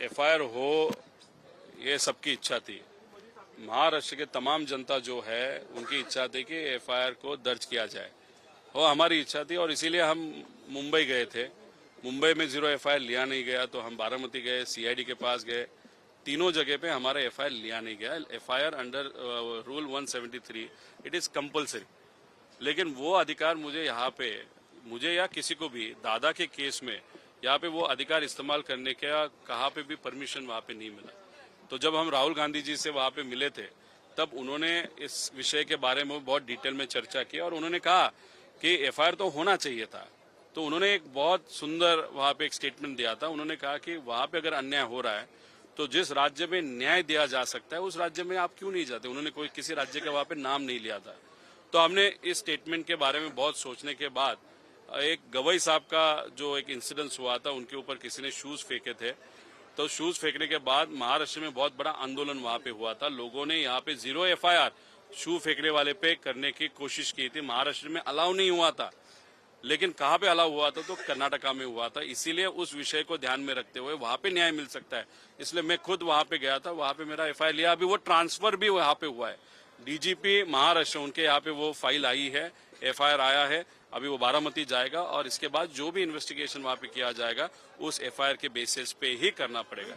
FIR हो ये सबकी इच्छा थी। महाराष्ट्र के तमाम जनता जो है उनकी इच्छा थी कि एफआईआर को दर्ज किया जाए, वो हमारी इच्छा थी और इसीलिए हम मुंबई गए थे। मुंबई में 0 एफआईआर लिया नहीं गया तो हम बारामती गए, सीआईडी के पास गए, तीनों जगह पे हमारा एफआईआर लिया नहीं गया। FIR under rule 173 it is compulsory, लेकिन वो अधिकार मुझे या किसी को भी दादा के केस में यहाँ पे वो अधिकार इस्तेमाल करने का कहाँ पे भी परमिशन वहाँ पे नहीं मिला। तो जब हम राहुल गांधी जी से वहाँ पे मिले थे तब उन्होंने इस विषय के बारे में बहुत डिटेल में चर्चा की और उन्होंने कहा कि एफआईआर तो होना चाहिए था। तो उन्होंने एक बहुत सुंदर वहाँ पे एक स्टेटमेंट दिया था। उन्होंने कहा कि वहाँ पे अगर अन्याय हो रहा है तो जिस राज्य में न्याय दिया जा सकता है उस राज्य में आप क्यों नहीं जाते। उन्होंने कोई किसी राज्य का वहाँ पे नाम नहीं लिया था। तो हमने इस स्टेटमेंट के बारे में बहुत सोचने के बाद एक गवई साहब का जो एक इंसिडेंस हुआ था, उनके ऊपर किसी ने शूज फेंके थे, तो शूज फेंकने के बाद महाराष्ट्र में बहुत बड़ा आंदोलन वहां पे हुआ था। लोगों ने यहाँ पे 0 एफआईआर शू फेंकने वाले पे करने की कोशिश की थी। महाराष्ट्र में अलाउ नहीं हुआ था, लेकिन कहाँ पे अलाउ हुआ था तो कर्नाटका में हुआ था। इसीलिए उस विषय को ध्यान में रखते हुए वहां पे न्याय मिल सकता है, इसलिए मैं खुद वहां पे गया था। वहां पे मेरा एफआईआर लिया, अभी वो ट्रांसफर भी वहां पे हुआ है। डीजीपी महाराष्ट्र उनके यहाँ पे वो फाइल आई है, एफआईआर आया है, अभी वो बारामती जाएगा और इसके बाद जो भी इन्वेस्टिगेशन वहां पे किया जाएगा उस एफआईआर के बेसिस पे ही करना पड़ेगा।